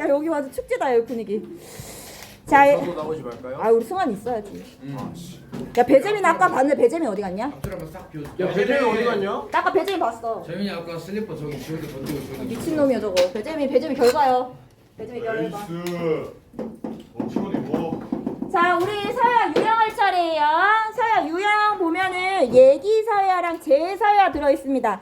야, 여기 완전 축제다 여기 분위기. 자, 저도 나오지 말까요? 아 우리 승환 있어야지. 씨. 야 배재민 아까 봤는데 배재민 어디 갔냐? 앞줄 한번 싹 비워. 야 배정이 어디 갔냐? 나 아까 배재민 봤어. 재민이 아까 슬리퍼 저기 지원대 던지고 있었는데. 미친놈이야 저거. 배재민 결과요. 배재민 결과. 친구들 뭐? 자 우리 서야 유형할 차례예요. 서야 유형 보면은 예기 서야랑 제 서야 들어있습니다.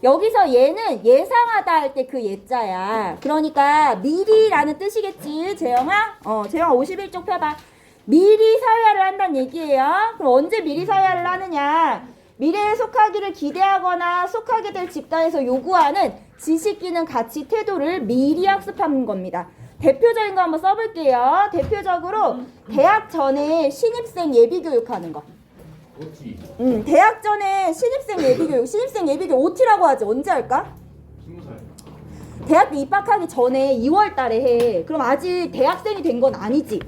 여기서 얘는 예상하다 할 때 그 예자야. 그러니까 미리라는 뜻이겠지 재영아? 재영아 51쪽 펴봐. 미리 서야를 한다는 얘기예요. 그럼 언제 미리 서야를 하느냐? 미래에 속하기를 기대하거나 속하게 될 집단에서 요구하는 지식, 기능, 가치, 태도를 미리 학습하는 겁니다. 대표적인 거 한번 써볼게요. 대표적으로 대학 전에 신입생 예비교육하는 거. OT. 대학 전에 신입생 예비교육 OT라고 하지. 언제 할까? 20살. 대학교 입학하기 전에 2월 달에 해. 그럼 아직 대학생이 된 건 아니지.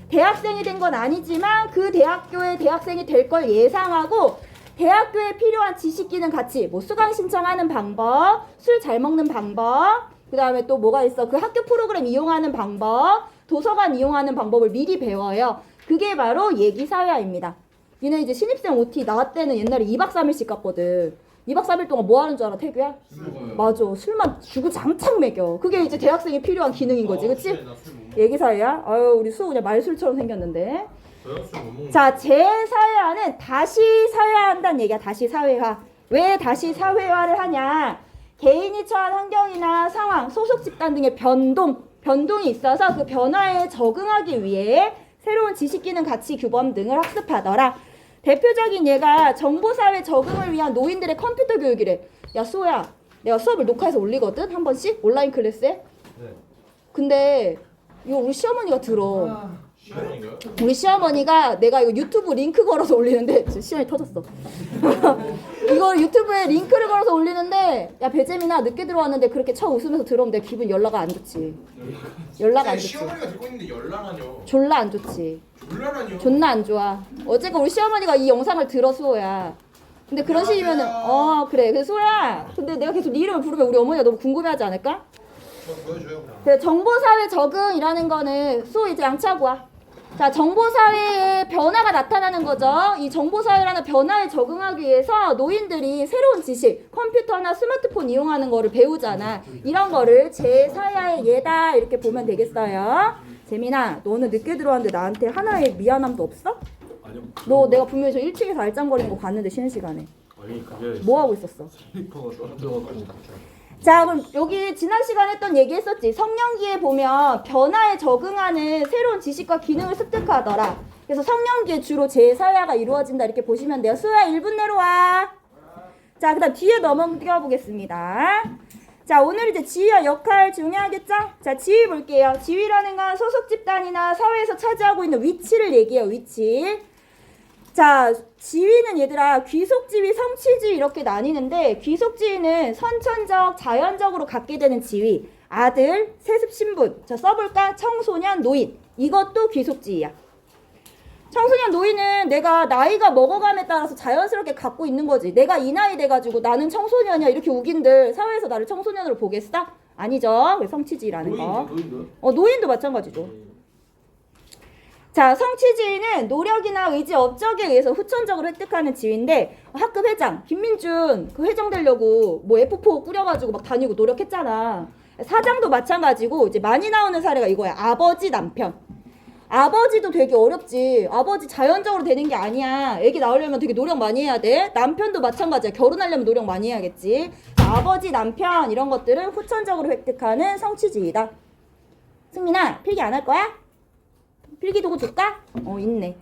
대학생이 된 건 아니지만 그 대학교에 대학생이 될 걸 예상하고 대학교에 필요한 지식, 기능, 가치, 뭐 수강 신청하는 방법, 술 잘 먹는 방법, 그 다음에 또 뭐가 있어? 그 학교 프로그램 이용하는 방법, 도서관 이용하는 방법을 미리 배워요. 그게 바로 예기사회화입니다. 니네 이제 신입생 OT 나왔 때는 옛날에 2박 3일씩 갔거든. 2박 3일 동안 뭐 하는 줄 알아, 태규야? 맞아. 술만 주고 장창 먹여. 그게 이제 대학생이 필요한 기능인 거지, 그치? 예기사회야? 아유, 우리 수 그냥 말술처럼 생겼는데. 자, 재사회화는 다시 사회화한다는 얘기야. 다시 사회화. 왜 다시 사회화를 하냐? 개인이 처한 환경이나 상황, 소속 집단 등의 변동이 있어서 그 변화에 적응하기 위해 새로운 지식, 기능, 가치, 규범 등을 학습하더라. 대표적인 예가 정보사회 적응을 위한 노인들의 컴퓨터 교육이래. 야, 수호야. 내가 수업을 녹화해서 올리거든? 한 번씩? 온라인 클래스에? 네. 근데 이거 우리 시어머니가 들어. 시간인가요? 우리 시어머니가 내가 이거 유튜브 링크 걸어서 올리는데 지금 시간이 터졌어. 이걸 유튜브에 링크를 걸어서 올리는데 야 배재민아 늦게 들어왔는데 그렇게 쳐 웃으면서 들어오면 내 기분 연락 안 좋지. 연락 안 좋지. 시어머니가 듣고 있는데 연락하뇨. 졸라 안 좋지. 졸라라뇨. 존나 안 좋아. 어쨌건 우리 시어머니가 이 영상을 들어 수호야. 근데 그런 식이면은 그래. 그래서 수호야. 근데 내가 계속 네 이름을 부르면 우리 어머니가 너무 궁금해하지 않을까? 보여줘요 그냥. 그래, 정보사회 적응이라는 거는 수호 이제 양치하고 와. 자, 정보사회에 변화가 나타나는 거죠. 이 정보사회라는 변화에 적응하기 위해서 노인들이 새로운 지식, 컴퓨터나 스마트폰 이용하는 거를 배우잖아. 이런 거를 제4야의 예다 이렇게 보면 되겠어요. 재민아, 너는 늦게 들어왔는데 나한테 하나의 미안함도 없어? 아니요. 너 내가 분명히 저 1층에서 알짱거리는 거 봤는데 쉬는 시간에. 아니 그게 뭐 하고 있었어? 슬리퍼가 떨어져가지고. 자, 그럼 여기 지난 시간에 했던 얘기 했었지. 성년기에 보면 변화에 적응하는 새로운 지식과 기능을 습득하더라. 그래서 성년기에 주로 제4야가 이루어진다 이렇게 보시면 돼요. 수야 1분 내로 와. 자, 그 다음 뒤에 넘어가 보겠습니다. 자, 오늘 이제 지위와 역할 중요하겠죠? 자, 지위 볼게요. 지위라는 건 소속 집단이나 사회에서 차지하고 있는 위치를 얘기해요. 위치. 자, 지위는 얘들아 귀속지위, 성취지위 이렇게 나뉘는데 귀속지위는 선천적, 자연적으로 갖게 되는 지위. 아들, 세습 신분. 자, 써볼까? 청소년, 노인. 이것도 귀속지위야. 청소년, 노인은 내가 나이가 먹어감에 따라서 자연스럽게 갖고 있는 거지. 내가 이 나이 돼가지고 나는 청소년이야 이렇게 우긴들 사회에서 나를 청소년으로 보겠어? 아니죠. 성취지위라는 거. 노인도 마찬가지죠. 자, 성취지위는 노력이나 의지, 업적에 의해서 후천적으로 획득하는 지위인데 학급 회장, 김민준 그 회장 되려고 뭐 F4 꾸려가지고 막 다니고 노력했잖아. 사장도 마찬가지고 이제 많이 나오는 사례가 이거야. 아버지, 남편. 아버지도 되게 어렵지. 아버지 자연적으로 되는 게 아니야. 애기 낳으려면 되게 노력 많이 해야 돼. 남편도 마찬가지야. 결혼하려면 노력 많이 해야겠지. 아버지, 남편 이런 것들은 후천적으로 획득하는 성취지위다. 승민아, 필기 안 할 거야? 필기도구 줄까? 있네.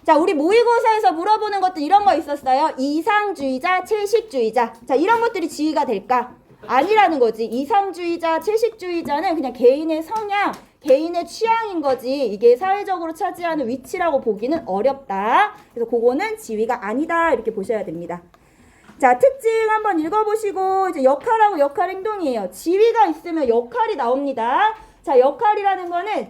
자, 우리 모의고사에서 물어보는 것도 이런 거 있었어요. 이상주의자, 채식주의자. 자, 이런 것들이 지위가 될까? 아니라는 거지. 이상주의자, 채식주의자는 그냥 개인의 성향, 개인의 취향인 거지. 이게 사회적으로 차지하는 위치라고 보기는 어렵다. 그래서 그거는 지위가 아니다. 이렇게 보셔야 됩니다. 자, 특징 한번 읽어보시고 이제 역할하고 역할 행동이에요. 지위가 있으면 역할이 나옵니다. 자, 역할이라는 거는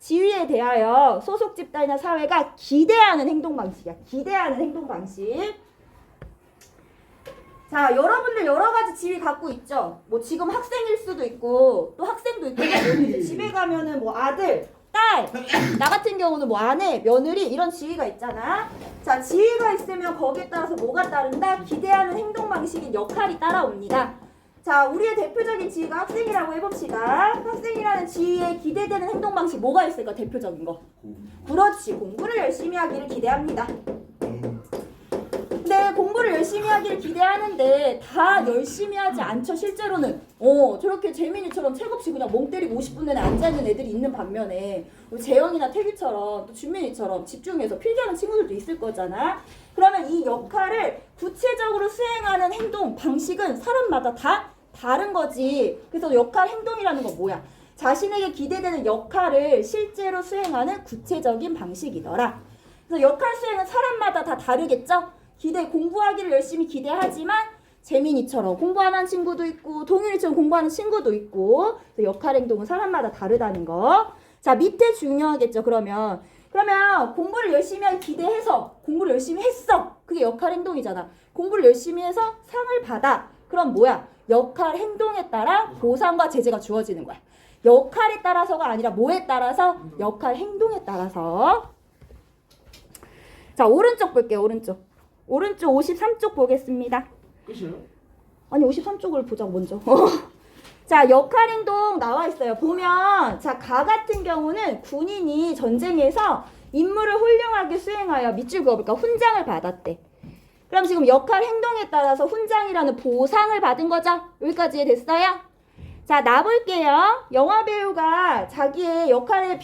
지위에 대하여 소속 집단이나 사회가 기대하는 행동 방식이야. 기대하는 행동 방식. 자, 여러분들 여러 가지 지위 갖고 있죠. 뭐 지금 학생일 수도 있고 또 학생도 선생님도 있고 이제 집에 가면은 뭐 아들, 딸, 나 같은 경우는 뭐 아내, 며느리 이런 지위가 있잖아. 자, 지위가 있으면 거기에 따라서 뭐가 따른다? 기대하는 행동 방식인 역할이 따라옵니다. 자, 우리의 대표적인 지위가 학생이라고 해봅시다. 학생이라는 지위에 기대되는 행동 방식 뭐가 있을까? 대표적인 거. 그렇지. 공부를 열심히 하기를 기대합니다. 근데 공부를 열심히 하기를 기대하는데 다 열심히 하지 않죠. 실제로는 저렇게 재민이처럼 책 없이 그냥 멍 때리고 50분 내내 앉아있는 애들이 있는 반면에 우리 재영이나 태규처럼 또 준민이처럼 집중해서 필기하는 친구들도 있을 거잖아. 그러면 이 역할을 구체적으로 수행하는 행동 방식은 사람마다 다 다른 거지. 그래서 역할 행동이라는 건 뭐야? 자신에게 기대되는 역할을 실제로 수행하는 구체적인 방식이더라. 그래서 역할 수행은 사람마다 다 다르겠죠? 공부하기를 열심히 기대하지만 재민이처럼 공부 안 하는 친구도 있고 동윤이처럼 공부하는 친구도 있고 역할 행동은 사람마다 다르다는 거. 자, 밑에 중요하겠죠. 그러면 공부를 열심히 하기 기대해서 공부를 열심히 했어. 그게 역할 행동이잖아. 공부를 열심히 해서 상을 받아. 그럼 뭐야? 역할 행동에 따라 보상과 제재가 주어지는 거야. 역할에 따라서가 아니라 뭐에 따라서? 역할 행동에 따라서. 자, 오른쪽 볼게요. 오른쪽 53쪽 보겠습니다. 끝이에요? 아니 53쪽을 보자 먼저. 자, 역할 행동 나와 있어요. 보면 자, 가 같은 경우는 군인이 전쟁에서 임무를 훌륭하게 수행하여 밑줄 그어볼까? 훈장을 받았대. 그럼 지금 역할 행동에 따라서 훈장이라는 보상을 받은 거죠? 여기까지 이해됐어요? 자, 나 볼게요. 영화 배우가 자기의 역할의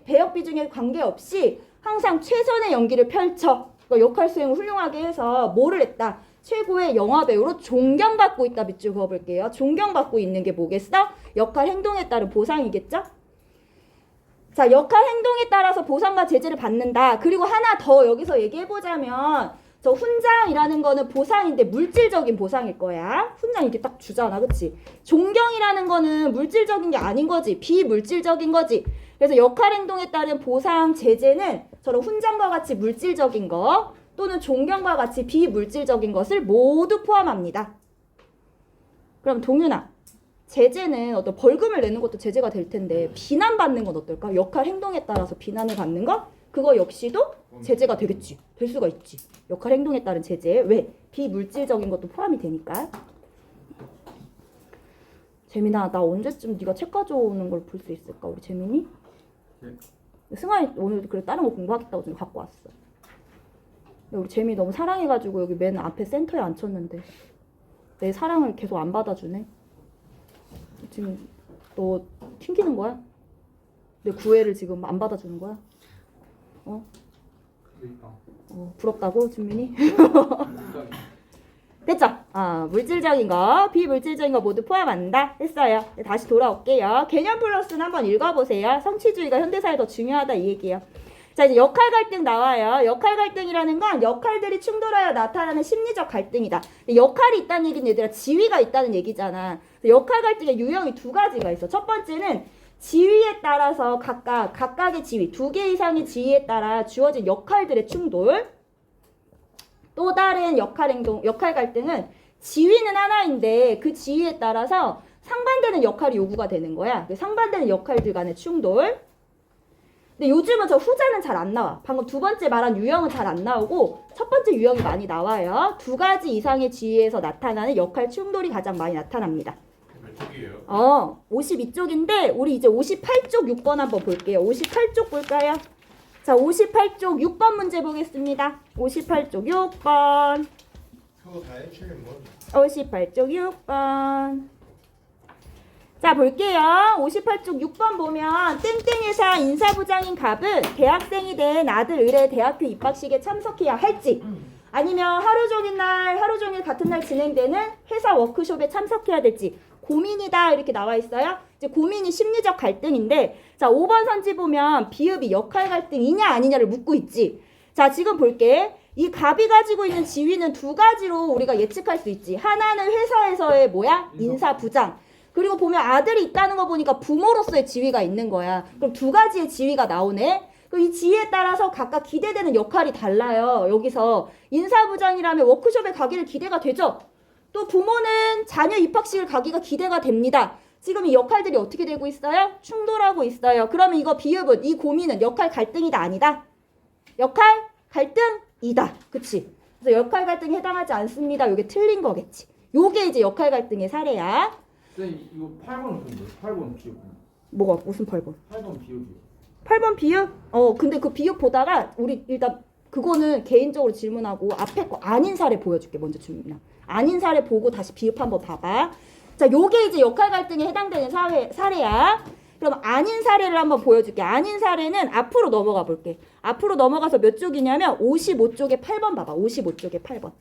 배역 비중에 관계없이 항상 최선의 연기를 펼쳐. 역할 수행을 훌륭하게 해서 뭐를 했다? 최고의 영화배우로 존경받고 있다. 밑줄 그어볼게요. 존경받고 있는 게 뭐겠어? 역할 행동에 따른 보상이겠죠? 자, 역할 행동에 따라서 보상과 제재를 받는다. 그리고 하나 더 여기서 얘기해보자면 저 훈장이라는 거는 보상인데 물질적인 보상일 거야. 훈장 이렇게 딱 주잖아. 그치? 존경이라는 거는 물질적인 게 아닌 거지. 비물질적인 거지. 그래서 역할 행동에 따른 보상, 제재는 저런 훈장과 같이 물질적인 거 또는 존경과 같이 비물질적인 것을 모두 포함합니다. 그럼 동윤아, 제재는 어떤 벌금을 내는 것도 제재가 될 텐데 비난받는 건 어떨까? 역할 행동에 따라서 비난을 받는 거? 그거 역시도 제재가 되겠지. 될 수가 있지. 역할 행동에 따른 제재. 왜? 비물질적인 것도 포함이 되니까. 재민아, 나 언제쯤 네가 책 가져오는 걸 볼 수 있을까? 우리 재민이? 네. 승환이 오늘 그래 다른 거 공부하겠다고 좀 갖고 왔어. 근데 우리 재민이 너무 사랑해가지고 여기 맨 앞에 센터에 앉혔는데 내 사랑을 계속 안 받아주네. 지금 너 튕기는 거야? 내 구애를 지금 안 받아주는 거야? 부럽다고 준민이? 됐죠? 물질적인 거, 비물질적인 거 모두 포함한다 했어요. 다시 돌아올게요. 개념 플러스는 한번 읽어보세요. 성취주의가 현대사에 더 중요하다 이 얘기예요. 자, 이제 역할 갈등 나와요. 역할 갈등이라는 건 역할들이 충돌하여 나타나는 심리적 갈등이다. 역할이 있다는 얘기는 얘들아 지위가 있다는 얘기잖아. 역할 갈등의 유형이 두 가지가 있어. 첫 번째는 지위에 따라서 각각의 지위, 2개 이상의 지위에 따라 주어진 역할들의 충돌. 또 다른 역할 갈등은 지위는 하나인데 그 지위에 따라서 상반되는 역할이 요구가 되는 거야. 상반되는 역할들 간의 충돌. 근데 요즘은 저 후자는 잘 안 나와. 방금 두 번째 말한 유형은 잘 안 나오고 첫 번째 유형이 많이 나와요. 2가지 이상의 지위에서 나타나는 역할 충돌이 가장 많이 나타납니다. 몇 쪽이에요? 52쪽인데 우리 이제 58쪽 6번 한번 볼게요. 58쪽 볼까요? 자, 58쪽 6번 문제 보겠습니다. 58쪽 6번. 그거 다 해치면 뭐? 58쪽 6번. 자, 볼게요. 58쪽 6번 보면 땡땡회사 인사부장인 갑은 대학생이 된 아들 을의 대학교 입학식에 참석해야 할지 아니면 하루 종일 같은 날 진행되는 회사 워크숍에 참석해야 될지 고민이다 이렇게 나와 있어요. 이제 고민이 심리적 갈등인데 자, 5번 선지 보면 비읍이 역할 갈등이냐 아니냐를 묻고 있지. 자, 지금 볼게. 이 갑이 가지고 있는 지위는 2가지로 우리가 예측할 수 있지. 하나는 회사에서의 뭐야? 인사부장. 그리고 보면 아들이 있다는 거 보니까 부모로서의 지위가 있는 거야. 그럼 2가지의 지위가 나오네. 그럼 이 지위에 따라서 각각 기대되는 역할이 달라요. 여기서 인사부장이라면 워크숍에 가기를 기대가 되죠. 또 부모는 자녀 입학식을 가기가 기대가 됩니다. 지금 이 역할들이 어떻게 되고 있어요? 충돌하고 있어요. 그러면 이거 비읍은 이 고민은 역할 갈등이다 아니다? 역할 갈등이다. 그치? 그래서 역할 갈등에 해당하지 않습니다. 이게 틀린 거겠지. 요게 이제 역할 갈등의 사례야. 쌤 이거 8번은 근데 8번 비읍. 뭐가 무슨 8번? 8번 비읍이요. 8번 비읍? 근데 그 비읍 보다가 우리 일단 그거는 개인적으로 질문하고 앞에 거 아닌 사례 보여줄게. 먼저 주민아. 아닌 사례 보고 다시 비읍 한번 봐봐. 자, 요게 이제 역할 갈등에 해당되는 사례야. 그럼 아닌 사례를 한번 보여줄게. 아닌 사례는 앞으로 넘어가 볼게. 앞으로 넘어가서 몇 쪽이냐면 55쪽에 8번 봐봐. 55쪽에 8번.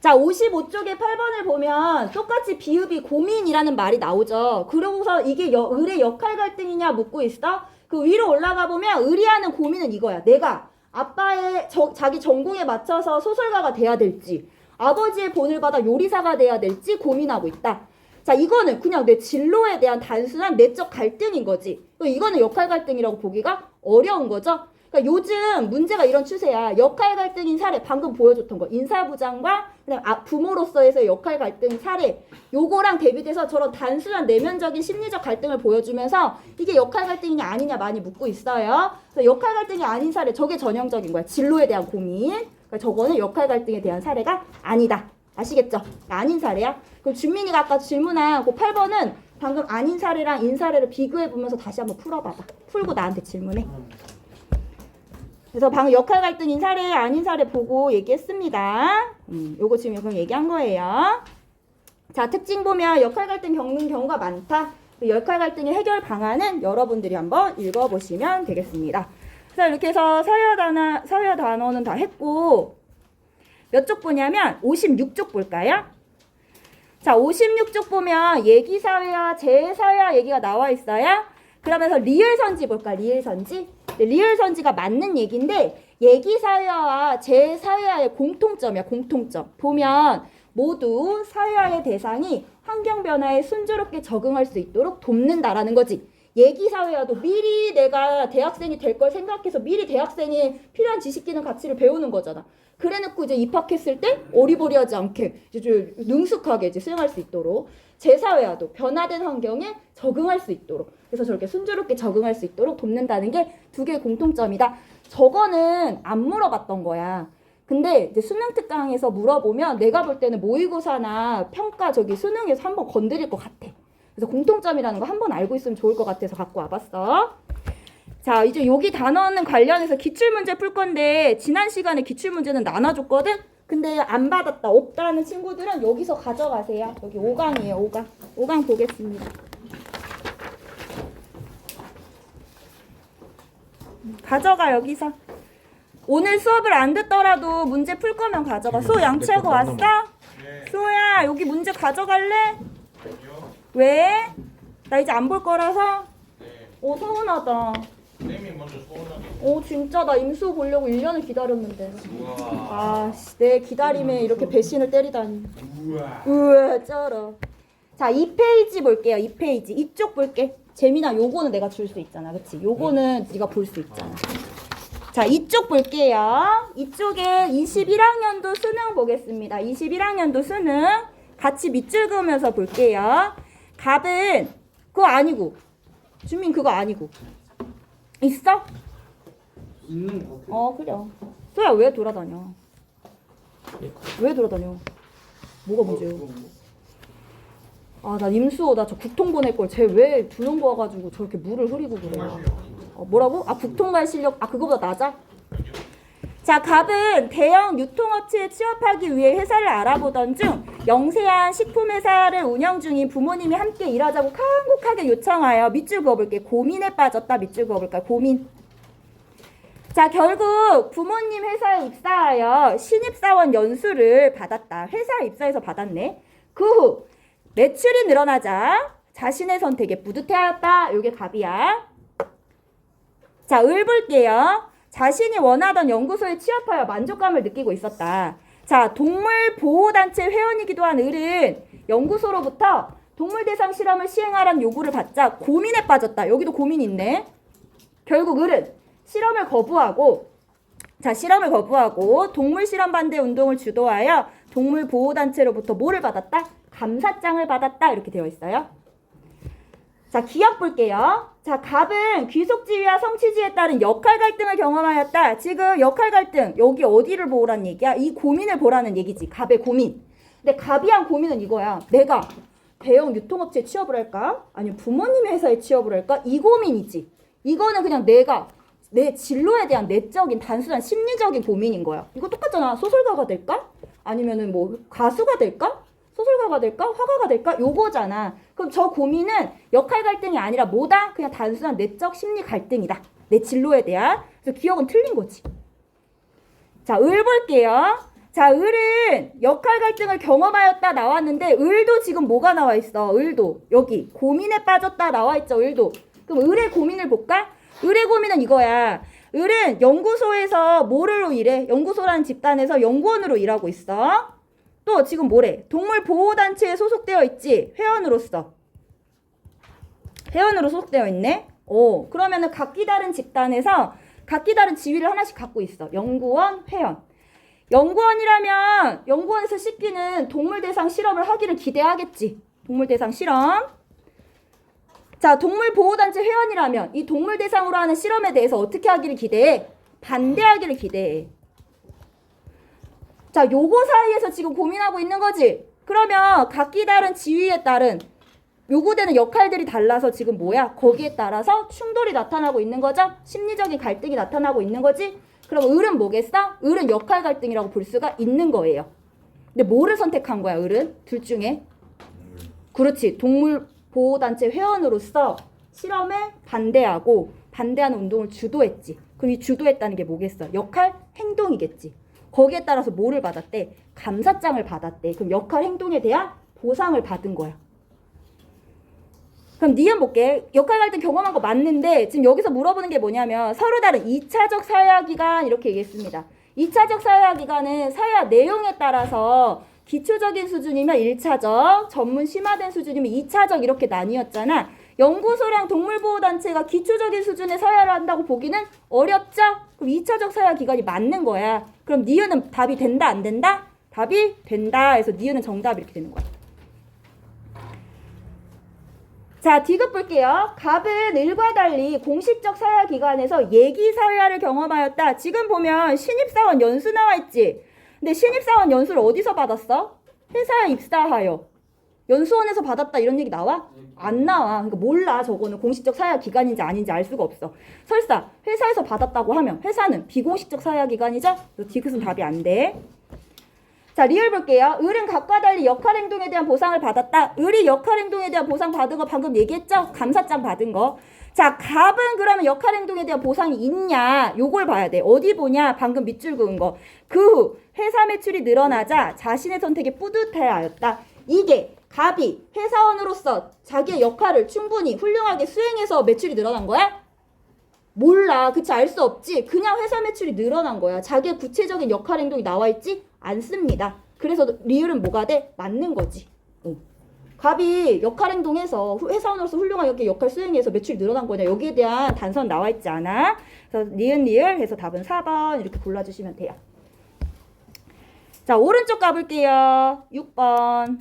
자, 55쪽에 8번을 보면 똑같이 비읍이 고민이라는 말이 나오죠. 그러고서 이게 을의 역할 갈등이냐 묻고 있어. 그 위로 올라가 보면 을이하는 고민은 이거야. 내가 아빠의 자기 전공에 맞춰서 소설가가 돼야 될지, 아버지의 본을 받아 요리사가 돼야 될지 고민하고 있다. 자, 이거는 그냥 내 진로에 대한 단순한 내적 갈등인 거지. 이거는 역할 갈등이라고 보기가 어려운 거죠. 그러니까 요즘 문제가 이런 추세야. 역할 갈등인 사례, 방금 보여줬던 거. 인사부장과 그다음 부모로서의 역할 갈등 사례. 요거랑 대비돼서 저런 단순한 내면적인 심리적 갈등을 보여주면서 이게 역할 갈등이냐 아니냐 많이 묻고 있어요. 그래서 역할 갈등이 아닌 사례, 저게 전형적인 거야. 진로에 대한 고민. 그러니까 저거는 역할 갈등에 대한 사례가 아니다. 아시겠죠? 아닌 사례야. 그럼 준민이가 아까 질문한 그 8번은 방금 아닌 사례랑 인 사례를 비교해보면서 다시 한번 풀어봐봐. 풀고 나한테 질문해. 그래서 방금 역할 갈등인 사례, 아닌 사례 보고 얘기했습니다. 요거 지금 그럼 얘기한 거예요. 자, 특징 보면 역할 갈등 겪는 경우가 많다. 역할 갈등의 해결 방안은 여러분들이 한번 읽어보시면 되겠습니다. 그래서 이렇게 해서 서여 단어는 다 했고, 몇 쪽 보냐면 56쪽 볼까요? 자, 56쪽 보면 얘기사회와 재사회와 얘기가 나와 있어요. 그러면서 리을선지 볼까? 리을선지. 리을선지가 맞는 얘기인데 얘기사회와 재사회와의 공통점이야. 공통점. 보면 모두 사회화의 대상이 환경 변화에 순조롭게 적응할 수 있도록 돕는다라는 거지. 얘기사회와도 미리 내가 대학생이 될 걸 생각해서 미리 대학생이 필요한 지식, 기능, 가치를 배우는 거잖아. 그래놓고 이제 입학했을 때 어리버리하지 않게 이제 좀 능숙하게 이제 수행할 수 있도록, 재사회와도 변화된 환경에 적응할 수 있도록, 그래서 저렇게 순조롭게 적응할 수 있도록 돕는다는 게 두 개의 공통점이다. 저거는 안 물어봤던 거야. 근데 이제 수능 특강에서 물어보면 내가 볼 때는 모의고사나 평가 저기 수능에서 한번 건드릴 것 같아. 그래서 공통점이라는 거 한번 알고 있으면 좋을 것 같아서 갖고 와봤어. 자, 이제 여기 단어는 관련해서 기출문제 풀 건데 지난 시간에 기출문제는 나눠줬거든? 근데 안 받았다, 없다는 친구들은 여기서 가져가세요. 여기 5강이에요, 5강. 5강 보겠습니다. 가져가, 여기서. 오늘 수업을 안 듣더라도 문제 풀 거면 가져가. 소 양치하고 왔어? 소야, 여기 문제 가져갈래? 왜? 나 이제 안 볼 거라서? 서운하다. 쌤이 먼저 소원하게. 진짜 나 임수 보려고 1년을 기다렸는데. 우와. 내 기다림에 이렇게 배신을 때리다니. 우와. 우와, 쩔어. 자, 2페이지 볼게요. 2페이지. 이쪽 볼게. 재민아, 요거는 내가 줄 수 있잖아. 그치? 요거는 네가 볼 수 있잖아. 자, 이쪽 볼게요. 이쪽에 21학년도 수능 보겠습니다. 21학년도 수능. 같이 밑줄 그으면서 볼게요. 갑은 그거 아니고. 준민 그거 아니고. 있어? 있는 것 같아. 그래. 소야, 왜 돌아다녀? 왜 돌아다녀? 뭐가 문제요? 나 임수호 나 저 국통 보낼 걸. 쟤 왜 두는 거 와가지고 저렇게 물을 흐리고 그래. 뭐라고? 국통갈 실력 그거보다 낮아? 자, 갑은 대형 유통업체에 취업하기 위해 회사를 알아보던 중 영세한 식품회사를 운영 중인 부모님이 함께 일하자고 간곡하게 요청하여 밑줄 그어볼게. 고민에 빠졌다. 밑줄 그어볼까? 고민. 자, 결국 부모님 회사에 입사하여 신입사원 연수를 받았다. 회사에 입사해서 받았네. 그 후 매출이 늘어나자 자신의 선택에 뿌듯해하였다. 요게 갑이야. 자, 을 볼게요. 자신이 원하던 연구소에 취업하여 만족감을 느끼고 있었다. 자, 동물보호단체 회원이기도 한 을은 연구소로부터 동물 대상 실험을 시행하라는 요구를 받자 고민에 빠졌다. 여기도 고민이 있네. 결국 을은 실험을 거부하고 동물 실험 반대 운동을 주도하여 동물보호단체로부터 뭐를 받았다? 감사장을 받았다. 이렇게 되어 있어요. 자, 기억 볼게요. 자, 갑은 귀속지위와 성취지에 따른 역할 갈등을 경험하였다. 지금 역할 갈등, 여기 어디를 보라는 얘기야? 이 고민을 보라는 얘기지. 갑의 고민. 근데 갑이 한 고민은 이거야. 내가 대형 유통업체에 취업을 할까? 아니면 부모님의 회사에 취업을 할까? 이 고민이지. 이거는 그냥 내가 내 진로에 대한 내적인 단순한 심리적인 고민인 거야. 이거 똑같잖아. 소설가가 될까? 아니면은 뭐 가수가 될까? 소설가가 될까? 화가가 될까? 요거잖아. 그럼 저 고민은 역할 갈등이 아니라 뭐다? 그냥 단순한 내적 심리 갈등이다. 내 진로에 대한. 그래서 기억은 틀린 거지. 자, 을 볼게요. 자, 을은 역할 갈등을 경험하였다 나왔는데 을도 지금 뭐가 나와 있어? 을도 여기 고민에 빠졌다 나와 있죠. 을도. 그럼 을의 고민을 볼까? 을의 고민은 이거야. 을은 연구소에서 뭐로 일해? 연구소라는 집단에서 연구원으로 일하고 있어. 또 지금 뭐래? 동물보호단체에 소속되어 있지? 회원으로서. 회원으로 소속되어 있네? 오, 그러면은 각기 다른 집단에서 각기 다른 지위를 하나씩 갖고 있어. 연구원, 회원. 연구원이라면 연구원에서 시키는 동물대상 실험을 하기를 기대하겠지. 동물대상 실험. 자, 동물보호단체 회원이라면 이 동물대상으로 하는 실험에 대해서 어떻게 하기를 기대해? 반대하기를 기대해. 자, 요거 사이에서 지금 고민하고 있는 거지. 그러면 각기 다른 지위에 따른 요구되는 역할들이 달라서 지금 뭐야? 거기에 따라서 충돌이 나타나고 있는 거죠? 심리적인 갈등이 나타나고 있는 거지? 그럼 을은 뭐겠어? 을은 역할 갈등이라고 볼 수가 있는 거예요. 근데 뭐를 선택한 거야, 을은? 둘 중에? 그렇지. 동물보호단체 회원으로서 실험에 반대하고 반대하는 운동을 주도했지. 그럼 이 주도했다는 게 뭐겠어? 역할 행동이겠지. 거기에 따라서 뭐를 받았대? 감사장을 받았대. 그럼 역할 행동에 대한 보상을 받은 거야. 그럼 니은 볼게. 역할 갈등 경험한 거 맞는데 지금 여기서 물어보는 게 뭐냐면 서로 다른 2차적 사회화기간 이렇게 얘기했습니다. 2차적 사회화기간은 사회화 내용에 따라서 기초적인 수준이면 1차적, 전문 심화된 수준이면 2차적 이렇게 나뉘었잖아. 연구소랑 동물보호단체가 기초적인 수준의 사회화를 한다고 보기는 어렵죠? 그럼 2차적 사회화 기간이 맞는 거야. 그럼 니은은 답이 된다 안 된다? 답이 된다 해서 니은은 정답 이렇게 되는 거야. 자, 디귿 볼게요. 갑은 을과 달리 공식적 사회화 기관에서 예기 사회화를 경험하였다. 지금 보면 신입사원 연수 나와 있지. 근데 신입사원 연수를 어디서 받았어? 회사에 입사하여 연수원에서 받았다 이런 얘기 나와? 안 나와. 그러니까 몰라. 저거는 공식적 사회화 기관인지 아닌지 알 수가 없어. 설사 회사에서 받았다고 하면 회사는 비공식적 사회화 기관이죠? 그래서 디귿은 답이 안 돼. 자, 리을 볼게요. 을은 갑과 달리 역할 행동에 대한 보상을 받았다. 을이 역할 행동에 대한 보상 받은 거 방금 얘기했죠? 감사장 받은 거. 자, 갑은 그러면 역할 행동에 대한 보상이 있냐? 요걸 봐야 돼. 어디 보냐? 방금 밑줄 그은 거. 그 후 회사 매출이 늘어나자 자신의 선택에 뿌듯해하였다. 이게 갑이 회사원으로서 자기의 역할을 충분히 훌륭하게 수행해서 매출이 늘어난 거야? 몰라. 그치? 알 수 없지. 그냥 회사 매출이 늘어난 거야. 자기의 구체적인 역할 행동이 나와 있지 않습니다. 그래서 리을은 뭐가 돼? 맞는 거지. 갑이 역할 행동해서 회사원으로서 훌륭하게 역할 수행해서 매출이 늘어난 거냐. 여기에 대한 단서는 나와 있지 않아. 그래서 니은 리을 해서 답은 4번 이렇게 골라주시면 돼요. 자, 오른쪽 가볼게요. 6번.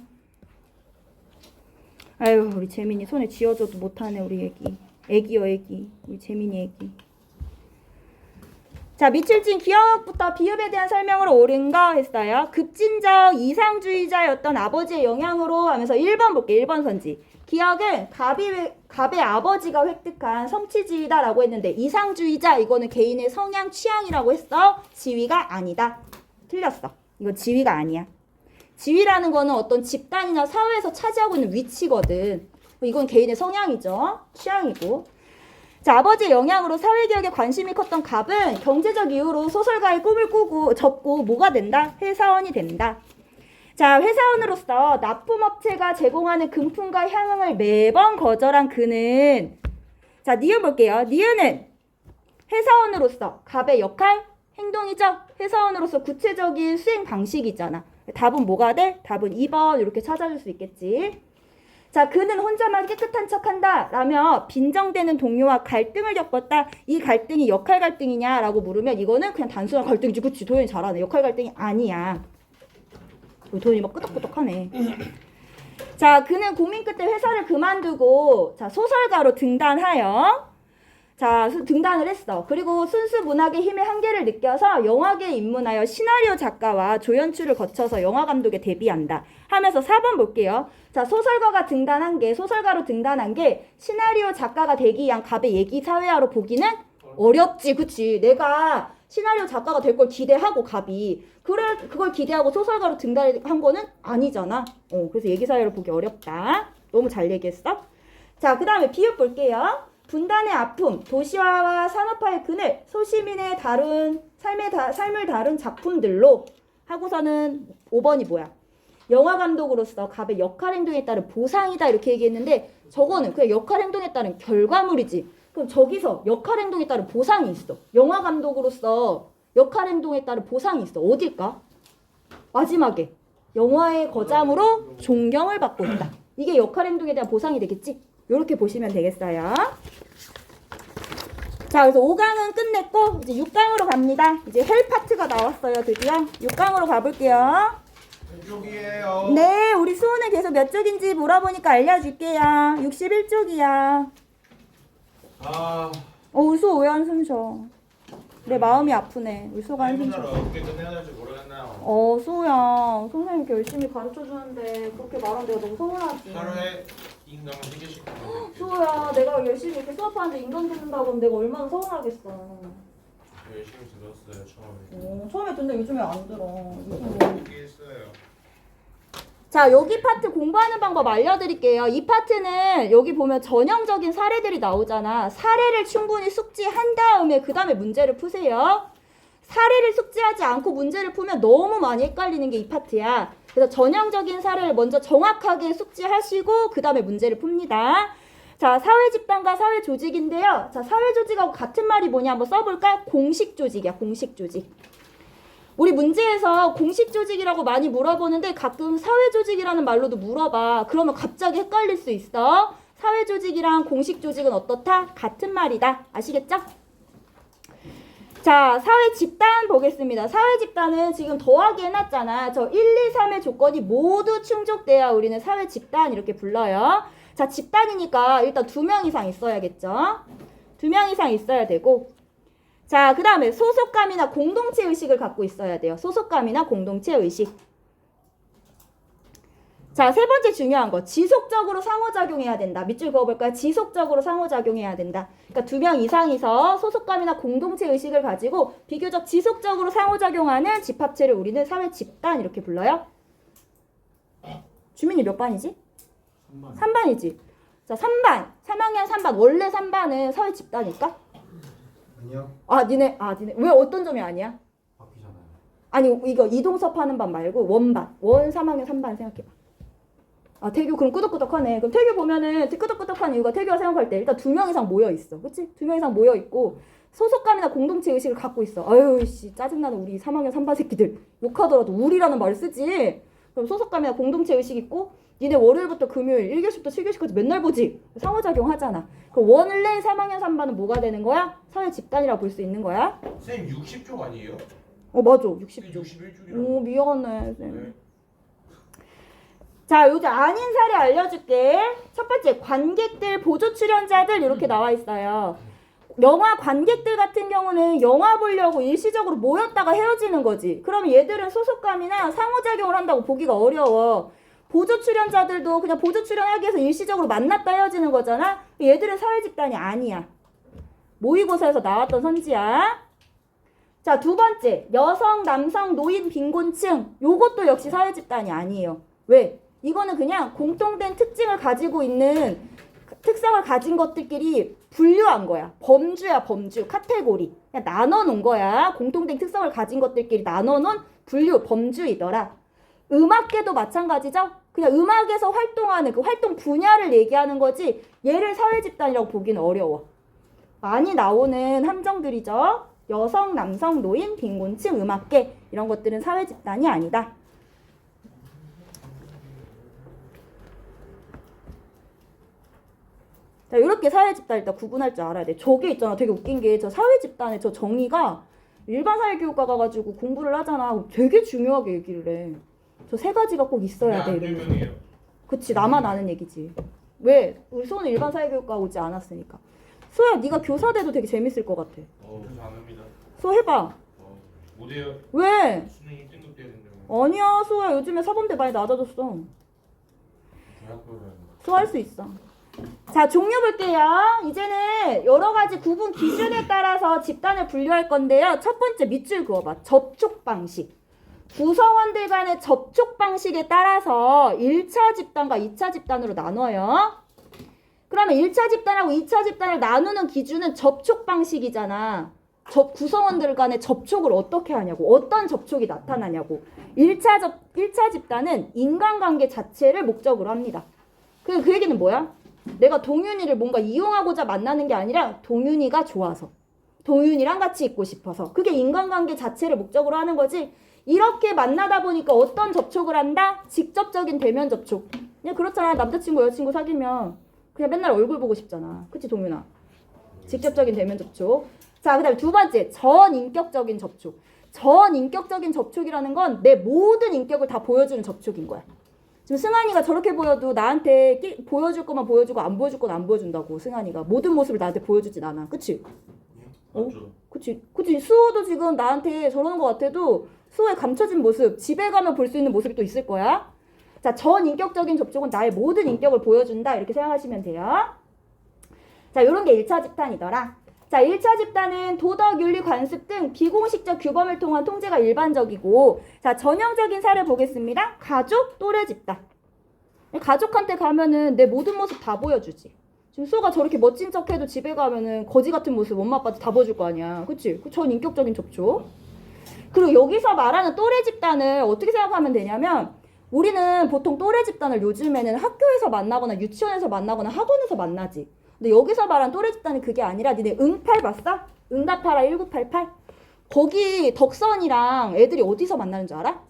아유, 우리 재민이 손에 쥐어줘도 못하네. 우리 애기. 애기요, 애기. 우리 재민이 애기. 자, 밑줄진 기억부터 비읍에 대한 설명으로 옳은 거 했어요. 급진적 이상주의자였던 아버지의 영향으로 하면서 1번 볼게요. 1번 선지. 기억은 갑의 아버지가 획득한 성취지위다라고 했는데 이상주의자 이거는 개인의 성향 취향이라고 했어. 지위가 아니다. 틀렸어. 이거 지위가 아니야. 지위라는 거는 어떤 집단이나 사회에서 차지하고 있는 위치거든. 이건 개인의 성향이죠. 취향이고. 자, 아버지의 영향으로 사회개혁에 관심이 컸던 갑은 경제적 이유로 소설가의 꿈을 접고 뭐가 된다? 회사원이 된다. 자, 회사원으로서 납품업체가 제공하는 금품과 향응을 매번 거절한 그는 자, 니은 볼게요. 니은은 회사원으로서 갑의 역할, 행동이죠. 회사원으로서 구체적인 수행 방식이잖아. 답은 뭐가 돼? 답은 2번 이렇게 찾아줄 수 있겠지. 자, 그는 혼자만 깨끗한 척한다 라며 빈정대는 동료와 갈등을 겪었다. 이 갈등이 역할 갈등이냐 라고 물으면 이거는 그냥 단순한 갈등이지. 그치? 도현이 잘하네. 역할 갈등이 아니야. 돈이 막 끄덕끄덕하네. 자, 그는 고민 끝에 회사를 그만두고 자, 소설가로 등단하여 자, 등단을 했어. 그리고 순수 문학의 힘의 한계를 느껴서 영화계에 입문하여 시나리오 작가와 조연출을 거쳐서 영화 감독에 데뷔한다. 하면서 4번 볼게요. 자, 소설가로 등단한 게 시나리오 작가가 되기 위한 갑의 얘기 사회화로 보기는 어렵지. 그치? 내가 시나리오 작가가 될 걸 기대하고 갑이 그걸 기대하고 소설가로 등단한 거는 아니잖아. 그래서 얘기 사회로 보기 어렵다. 너무 잘 얘기했어. 자, 그 다음에 비읍 볼게요. 분단의 아픔, 도시화와 산업화의 그늘, 소시민의 삶을 다룬 작품들로 하고서는 5번이 뭐야? 영화 감독으로서 갑의 역할 행동에 따른 보상이다 이렇게 얘기했는데 저거는 그냥 역할 행동에 따른 결과물이지. 그럼 저기서 역할 행동에 따른 보상이 있어. 영화 감독으로서 역할 행동에 따른 보상이 있어. 어딜까? 마지막에 영화의 거장으로 존경을 받고 있다. 이게 역할 행동에 대한 보상이 되겠지? 이렇게 보시면 되겠어요. 자, 그래서 5강은 끝냈고 이제 6강으로 갑니다. 이제 헬 파트가 나왔어요. 드디어 6강으로 가볼게요. 이쪽이에요. 네, 우리 수호는 계속 몇 쪽인지 물어보니까 알려줄게요. 61쪽이야. 우리 수호 왜 한숨 쉬어? 내 마음이 아프네. 우리 수호가 한숨 쉬어. 어떻게 끝내야 될지 모르겠네요. 수호야. 선생님 이렇게 열심히 가르쳐주는데 그렇게 말하면 내가 너무 서운하지. 하루에 인강을 3개씩 하면 수호야, 내가 열심히 이렇게 수업하는데 인강 듣는다고 하면 내가 얼마나 서운하겠어. 열심히 들었어요 처음에. 처음에 듣는데 요즘에 안 들어. 이게 있어요. 자, 여기 파트 공부하는 방법 알려드릴게요. 이 파트는 여기 보면 전형적인 사례들이 나오잖아. 사례를 충분히 숙지한 다음에 그 다음에 문제를 푸세요. 사례를 숙지하지 않고 문제를 풀면 너무 많이 헷갈리는 게 이 파트야. 그래서 전형적인 사례를 먼저 정확하게 숙지하시고 그 다음에 문제를 풉니다. 자, 사회집단과 사회조직인데요. 자, 사회조직하고 같은 말이 뭐냐 한번 써볼까? 공식조직이야, 공식조직. 우리 문제에서 공식조직이라고 많이 물어보는데 가끔 사회조직이라는 말로도 물어봐. 그러면 갑자기 헷갈릴 수 있어. 사회조직이랑 공식조직은 어떻다? 같은 말이다. 아시겠죠? 자, 사회집단 보겠습니다. 사회집단은 지금 더하기 해놨잖아. 저 1, 2, 3의 조건이 모두 충족돼야 우리는 사회집단 이렇게 불러요. 자, 집단이니까 일단 2명 이상 있어야겠죠. 2명 이상 있어야 되고 자, 그 다음에 소속감이나 공동체 의식을 갖고 있어야 돼요. 소속감이나 공동체 의식. 자, 세 번째 중요한 거. 지속적으로 상호작용해야 된다. 밑줄 그어볼까요? 지속적으로 상호작용해야 된다. 그러니까 2명 이상이서 소속감이나 공동체 의식을 가지고 비교적 지속적으로 상호작용하는 집합체를 우리는 사회집단 이렇게 불러요. 주민이 몇 반이지? 3반이지. 자, 3반. 3학년 3반. 원래 3반은 사회집단일까? 아니요. 니네. 왜 어떤 점이 아니야? 바뀌잖아요. 아니, 이거 이동섭 하는 반 말고 원반. 원 3학년 3반 생각해봐. 태교 그럼 끄덕끄덕하네. 그럼 태교 보면은 끄덕끄덕한 이유가 태교가 생각할 때 일단 2명 이상 모여 있어. 그치? 2명 이상 모여 있고 소속감이나 공동체 의식을 갖고 있어. 아유, 씨, 짜증나는 우리 3학년 3반 새끼들. 욕하더라도 우리라는 말을 쓰지. 그럼 소속감이나 공동체 의식 있고 니네 월요일부터 금요일 1교시부터 7교시까지 맨날 보지? 상호작용 하잖아. 그럼 원래 3학년 3반은 뭐가 되는 거야? 사회 집단이라고 볼 수 있는 거야? 선생님 60쪽 아니에요? 맞아. 60조. 61쪽이라. 오, 미안해. 네. 자, 요즘 아닌 사례 알려줄게. 첫 번째, 관객들, 보조 출연자들 이렇게 나와 있어요. 영화 관객들 같은 경우는 영화 보려고 일시적으로 모였다가 헤어지는 거지. 그럼 얘들은 소속감이나 상호작용을 한다고 보기가 어려워. 보조 출연자들도 그냥 보조 출연하기 위해서 일시적으로 만났다 헤어지는 거잖아. 얘들은 사회집단이 아니야. 모의고사에서 나왔던 선지야. 자, 두 번째, 여성, 남성, 노인, 빈곤층. 요것도 역시 사회집단이 아니에요. 왜? 이거는 그냥 공통된 특징을 가지고 있는 특성을 가진 것들끼리 분류한 거야. 범주야, 범주. 카테고리. 그냥 나눠놓은 거야. 공통된 특성을 가진 것들끼리 나눠놓은 분류, 범주이더라. 음악계도 마찬가지죠? 그냥 음악에서 활동하는 그 활동 분야를 얘기하는 거지 얘를 사회집단이라고 보기는 어려워. 많이 나오는 함정들이죠. 여성, 남성, 노인, 빈곤층, 음악계 이런 것들은 사회집단이 아니다. 자, 이렇게 사회집단 일단 구분할 줄 알아야 돼. 저게 있잖아. 되게 웃긴 게 저 사회집단의 저 정의가 일반 사회교육과 가가지고 공부를 하잖아. 되게 중요하게 얘기를 해. 저 세 가지가 꼭 있어야 돼. 안 이런 거. 유명해요. 그치, 나만 아는 얘기지. 왜? 우리 수호는 일반 사회교육과 오지 않았으니까. 수호야, 네가 교사 돼도 되게 재밌을 것 같아. 그래서 안 합니다. 수호 해봐. 못해요. 왜? 수능 1등급 돼야 된다고. 아니야, 수호야. 요즘에 사범대 많이 낮아졌어. 대학교를 수호 할 수 있어. 자, 종류 볼게요. 이제는 여러 가지 구분 기준에 따라서 집단을 분류할 건데요. 첫 번째 밑줄 그어봐. 접촉 방식. 구성원들 간의 접촉 방식에 따라서 1차 집단과 2차 집단으로 나눠요. 그러면 1차 집단하고 2차 집단을 나누는 기준은 접촉 방식이잖아. 구성원들 간의 접촉을 어떻게 하냐고. 어떤 접촉이 나타나냐고. 1차 집단은 인간관계 자체를 목적으로 합니다. 그 얘기는 뭐야? 내가 동윤이를 뭔가 이용하고자 만나는 게 아니라 동윤이가 좋아서. 동윤이랑 같이 있고 싶어서. 그게 인간관계 자체를 목적으로 하는 거지. 이렇게 만나다 보니까 어떤 접촉을 한다? 직접적인 대면 접촉. 그냥 그렇잖아. 남자친구 여자친구 사귀면 그냥 맨날 얼굴 보고 싶잖아. 그치 동윤아? 직접적인 대면 접촉. 자, 그 다음에 두 번째 전인격적인 접촉. 전인격적인 접촉이라는 건 내 모든 인격을 다 보여주는 접촉인 거야. 지금 승환이가 저렇게 보여도 나한테 보여줄 것만 보여주고 안 보여줄 건 안 보여준다고. 승환이가 모든 모습을 나한테 보여주진 않아. 그치? 맞죠? 그치. 수호도 지금 나한테 저러는 것 같아도 수호의 감춰진 모습, 집에 가면 볼 수 있는 모습이 또 있을 거야. 자, 전인격적인 접촉은 나의 모든 인격을 보여준다. 이렇게 생각하시면 돼요. 자, 요런 게 1차 집단이더라. 자, 1차 집단은 도덕, 윤리, 관습 등 비공식적 규범을 통한 통제가 일반적이고, 자, 전형적인 사례 보겠습니다. 가족, 또래 집단. 가족한테 가면은 내 모든 모습 다 보여주지. 지금 수호가 저렇게 멋진 척해도 집에 가면은 거지 같은 모습 엄마 아빠한테 다 보여줄 거 아니야. 그치? 그 전인격적인 접촉. 그리고 여기서 말하는 또래 집단을 어떻게 생각하면 되냐면, 우리는 보통 또래 집단을 요즘에는 학교에서 만나거나 유치원에서 만나거나 학원에서 만나지. 근데 여기서 말한 또래 집단은 그게 아니라 니네 응팔 봤어? 응답하라 1988? 거기 덕선이랑 애들이 어디서 만나는 줄 알아?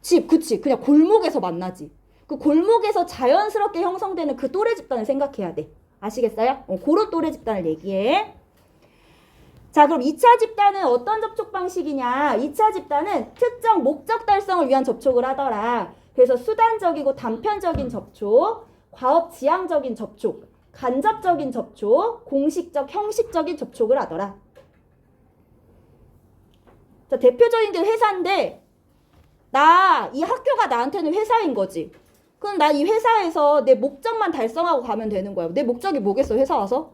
집, 그치. 그냥 골목에서 만나지. 그 골목에서 자연스럽게 형성되는 그 또래 집단을 생각해야 돼. 아시겠어요? 그런 또래 집단을 얘기해. 자, 그럼 2차 집단은 어떤 접촉 방식이냐? 2차 집단은 특정 목적 달성을 위한 접촉을 하더라. 그래서 수단적이고 단편적인 접촉, 과업 지향적인 접촉, 간접적인 접촉, 공식적, 형식적인 접촉을 하더라. 자, 대표적인 게 회사인데 이 학교가 나한테는 회사인 거지. 그럼 나 이 회사에서 내 목적만 달성하고 가면 되는 거야. 내 목적이 뭐겠어, 회사 와서?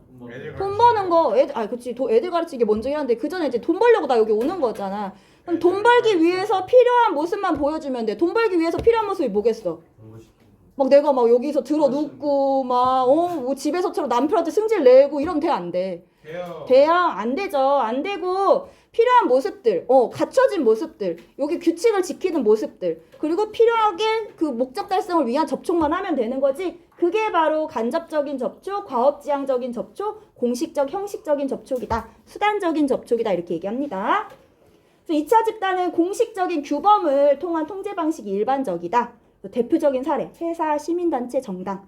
돈 버는 거. 그치. 애들 가르치기 먼저긴 한데 그 전에 이제 돈 벌려고 나 여기 오는 거잖아. 그럼 돈 벌기 위해서 필요한 모습만 보여주면 돼. 돈 벌기 위해서 필요한 모습이 뭐겠어? 막 내가 막 여기서 들어 눕고 뭐 집에서처럼 남편한테 승질 내고 이러면 돼, 안 돼? 돼요? 안 되죠. 안 되고 필요한 모습들, 갖춰진 모습들, 여기 규칙을 지키는 모습들, 그리고 필요하게 그 목적 달성을 위한 접촉만 하면 되는 거지. 그게 바로 간접적인 접촉, 과업지향적인 접촉, 공식적, 형식적인 접촉이다. 수단적인 접촉이다. 이렇게 얘기합니다. 그래서 2차 집단은 공식적인 규범을 통한 통제 방식이 일반적이다. 대표적인 사례, 회사, 시민단체, 정당.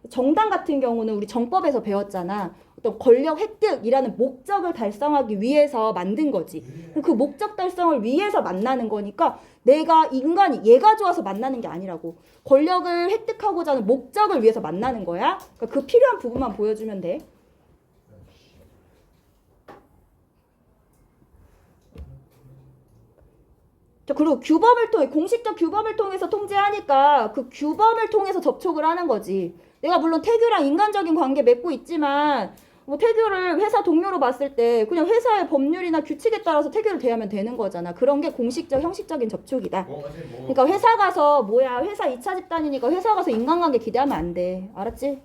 정당 같은 경우는 우리 정법에서 배웠잖아. 어떤 권력 획득이라는 목적을 달성하기 위해서 만든 거지. 그 목적 달성을 위해서 만나는 거니까 내가 인간이 얘가 좋아서 만나는 게 아니라고. 권력을 획득하고자 하는 목적을 위해서 만나는 거야. 그러니까 그 필요한 부분만 보여주면 돼. 자, 그리고 규범을 통해, 공식적 규범을 통해서 통제하니까 그 규범을 통해서 접촉을 하는 거지. 내가 물론 태규랑 인간적인 관계 맺고 있지만 뭐 태규를 회사 동료로 봤을 때 그냥 회사의 법률이나 규칙에 따라서 태규를 대하면 되는 거잖아. 그런 게 공식적, 형식적인 접촉이다. 그러니까 회사 가서 회사 2차 집단이니까 회사 가서 인간관계 기대하면 안 돼. 알았지?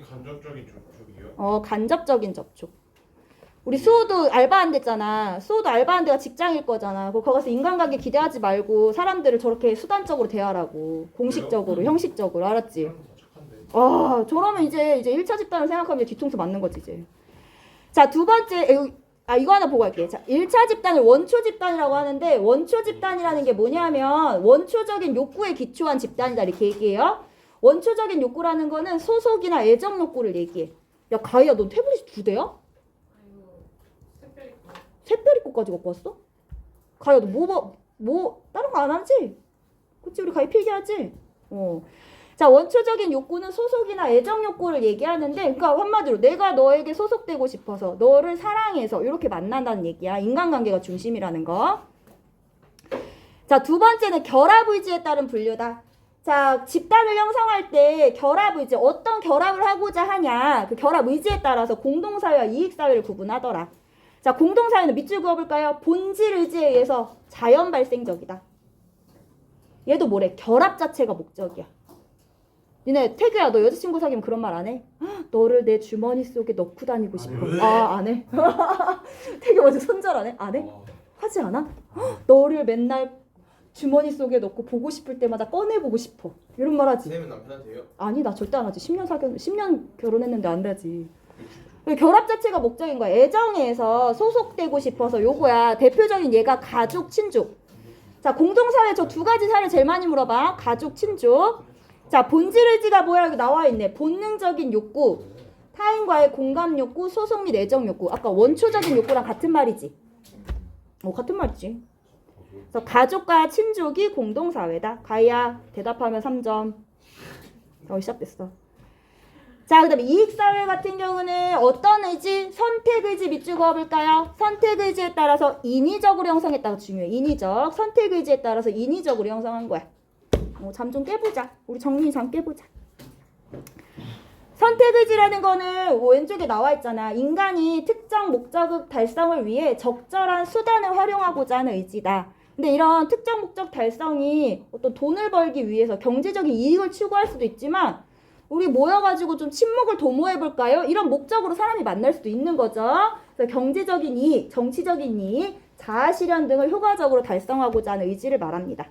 간접적인 접촉이요? 간접적인 접촉. 우리 수호도 알바 안 됐잖아. 수호도 알바 한 데가 직장일 거잖아. 거기 가서 인간관계 기대하지 말고 사람들을 저렇게 수단적으로 대하라고. 공식적으로, 형식적으로. 알았지? 저러면 이제 1차 집단을 생각하면 뒤통수 맞는 거지, 이제. 자, 두 번째, 이거 하나 보고 갈게. 자, 1차 집단을 원초 집단이라고 하는데, 원초 집단이라는 게 뭐냐면, 원초적인 욕구에 기초한 집단이다, 이렇게 얘기해요. 원초적인 욕구라는 거는 소속이나 애정 욕구를 얘기해. 야, 가희야, 넌 태블릿 2대야? 샛별이 거까지 갖고 왔어? 가희야, 너 다른 거 안 하지? 그치? 우리 가입 필기하지? 자, 원초적인 욕구는 소속이나 애정 욕구를 얘기하는데, 그러니까 한마디로 내가 너에게 소속되고 싶어서 너를 사랑해서 이렇게 만난다는 얘기야. 인간관계가 중심이라는 거. 자, 두 번째는 결합의지에 따른 분류다. 자, 집단을 형성할 때 결합의지, 어떤 결합을 하고자 하냐, 그 결합의지에 따라서 공동사회와 이익사회를 구분하더라. 자, 공동사회는 밑줄 그어볼까요? 본질의지에 의해서 자연 발생적이다. 얘도 뭐래? 결합 자체가 목적이야. 니네 태규야, 너 여자친구 사귀면 그런 말 안 해? 너를 내 주머니 속에 넣고 다니고 싶어. 아, 안 해? 태규 먼저 손절 안 해? 안 해? 하지 않아? 너를 맨날 주머니 속에 넣고 보고 싶을 때마다 꺼내보고 싶어. 이런 말 하지? 쌤은 남편한테요? 아니, 나 절대 안 하지. 10년 결혼했는데 안 되지. 결합 자체가 목적인 거야. 애정에서 소속되고 싶어서 요거야. 대표적인 얘가 가족, 친족. 자, 공동사회 저 두 가지 사례 제일 많이 물어봐. 가족, 친족. 자, 본질의지가 뭐야? 여기 나와 있네. 본능적인 욕구, 타인과의 공감 욕구, 소속 및 애정 욕구. 아까 원초적인 욕구랑 같은 말이지. 같은 말이지. 그래서 가족과 친족이 공동사회다. 가희야, 대답하면 3점. 시작됐어. 자, 그 다음에 이익사회 같은 경우는 어떤 의지? 선택의지 밑줄 그어볼까요? 선택의지에 따라서 인위적으로 형성했다가 중요해. 인위적. 선택의지에 따라서 인위적으로 형성한 거야. 잠 좀 깨보자. 우리 정리 잠 깨보자. 선택의지라는 거는 왼쪽에 나와 있잖아. 인간이 특정 목적 달성을 위해 적절한 수단을 활용하고자 하는 의지다. 근데 이런 특정 목적 달성이 어떤 돈을 벌기 위해서 경제적인 이익을 추구할 수도 있지만 우리 모여가지고 좀 친목을 도모해볼까요? 이런 목적으로 사람이 만날 수도 있는 거죠. 그래서 경제적인 이익, 정치적인 이익, 자아실현 등을 효과적으로 달성하고자 하는 의지를 말합니다.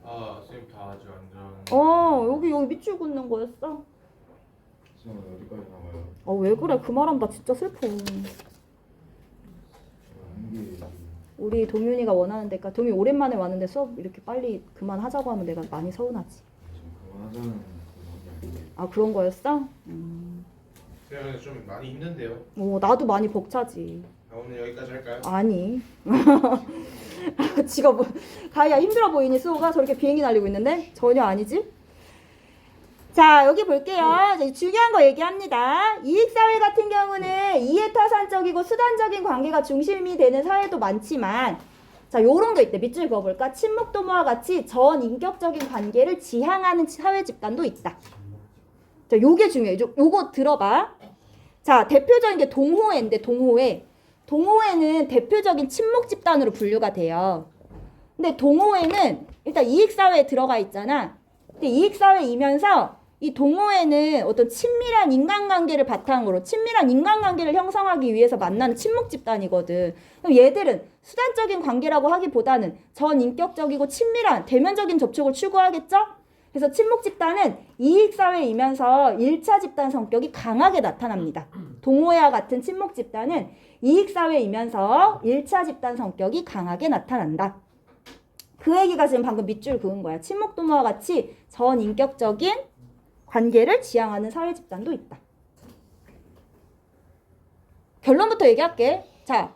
아, 쌤 다 아직 완전. 여기 밑줄 긋는 거였어. 시간 어디까지 나가요? 왜 그래? 그 말하면 나 진짜 슬퍼. 이게 우리 동윤이가 원하는 데까 동윤이 오랜만에 왔는데 수업 이렇게 빨리 그만하자고 하면 내가 많이 서운하지. 지금 그만하자는 그런 게 아닌데. 아, 그런 거였어? 쌤 근데 좀 많이 힘든데요? 나도 많이 벅차지. 오늘 여기까지 할까요? 아니. 지가 가희야 힘들어 보이니 수호가 저렇게 비행기 날리고 있는데? 전혀 아니지? 자, 여기 볼게요. 이제 중요한 거 얘기합니다. 이익사회 같은 경우는 이해타산적이고 수단적인 관계가 중심이 되는 사회도 많지만 자, 요런 거 있대. 밑줄 그어볼까? 친목도모와 같이 전인격적인 관계를 지향하는 사회 집단도 있다. 자, 요게 중요해. 요거 들어봐. 자, 대표적인 게 동호회인데 동호회. 동호회는 대표적인 친목 집단으로 분류가 돼요. 근데 동호회는 일단 이익사회에 들어가 있잖아. 근데 이익사회이면서 이 동호회는 어떤 친밀한 인간관계를 바탕으로 친밀한 인간관계를 형성하기 위해서 만나는 친목 집단이거든. 그럼 얘들은 수단적인 관계라고 하기보다는 전인격적이고 친밀한 대면적인 접촉을 추구하겠죠? 그래서 친목 집단은 이익사회이면서 1차 집단 성격이 강하게 나타납니다. 동호회와 같은 친목 집단은 이익사회이면서 1차 집단 성격이 강하게 나타난다. 그 얘기가 지금 방금 밑줄 그은 거야. 친목도모와 같이 전인격적인 관계를 지향하는 사회 집단도 있다. 결론부터 얘기할게. 자,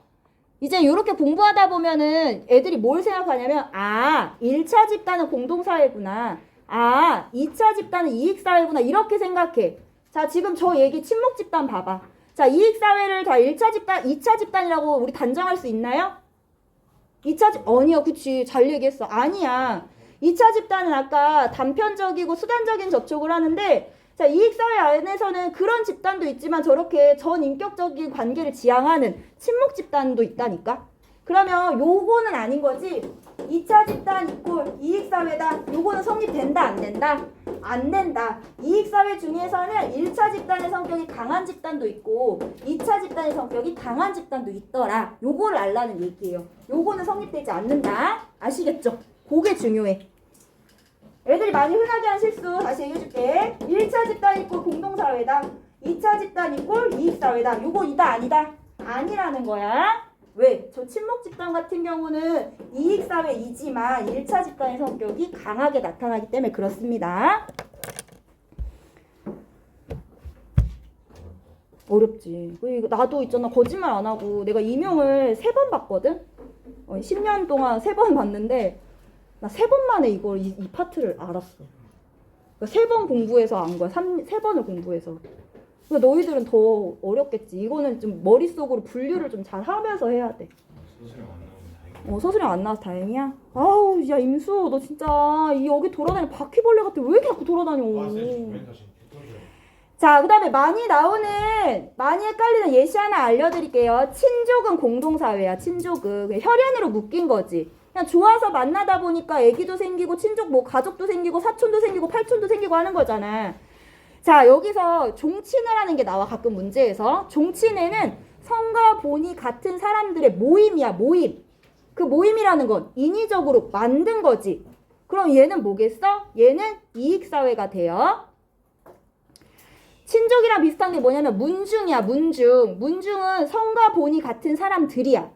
이제 이렇게 공부하다 보면은 애들이 뭘 생각하냐면 1차 집단은 공동사회구나. 2차 집단은 이익사회구나. 이렇게 생각해. 자, 지금 저 얘기 친목 집단 봐봐. 자, 이익사회를 다 1차 집단, 2차 집단이라고 우리 단정할 수 있나요? 2차 집단, 아니야. 그치. 잘 얘기했어. 아니야. 2차 집단은 아까 단편적이고 수단적인 접촉을 하는데 자, 이익사회 안에서는 그런 집단도 있지만 저렇게 전인격적인 관계를 지향하는 친목 집단도 있다니까? 그러면 요거는 아닌 거지. 2차 집단 이꼴 이익사회다. 요거는 성립된다 안 된다? 안 된다. 이익사회 중에서는 1차 집단의 성격이 강한 집단도 있고 2차 집단의 성격이 강한 집단도 있더라. 요거를 알라는 얘기예요. 요거는 성립되지 않는다. 아시겠죠? 그게 중요해. 애들이 많이 흔하게 하는 실수 다시 얘기해줄게. 1차 집단 이꼴 공동사회다. 2차 집단 이꼴 이익사회다. 요거 이다 아니다? 아니라는 거야. 왜? 저 친목 집단 같은 경우는 이익사회이지만 1차 집단의 성격이 강하게 나타나기 때문에 그렇습니다. 어렵지. 나도 있잖아. 거짓말 안 하고 내가 임용을 3번 봤거든? 10년 동안 3번 봤는데 나 3번 만에 이 파트를 알았어. 그러니까 3번 공부해서 안 거야. 3번을 공부해서. 그러니까 너희들은 더 어렵겠지. 이거는 좀 머릿속으로 분류를 좀 잘 하면서 해야 돼. 소스랑 안 나오면 다행이야. 서술이 안 나와서 다행이야. 아우, 야, 임수, 너 진짜 여기 돌아다니는 바퀴벌레 같아. 왜 이렇게 자꾸 돌아다녀? 아, 쌤 주변 다시 개떠져요. 자, 그 다음에 많이 헷갈리는 예시 하나 알려드릴게요. 친족은 공동사회야, 친족은. 그냥 혈연으로 묶인 거지. 그냥 좋아서 만나다 보니까 애기도 생기고, 친족, 뭐, 가족도 생기고, 사촌도 생기고, 팔촌도 생기고 하는 거잖아. 자, 여기서 종친을 하는 게 나와, 가끔 문제에서. 종친회는 성과 본이 같은 사람들의 모임이야, 모임. 그 모임이라는 건 인위적으로 만든 거지. 그럼 얘는 뭐겠어? 얘는 이익사회가 돼요. 친족이랑 비슷한 게 뭐냐면 문중이야, 문중. 문중은 성과 본이 같은 사람들이야.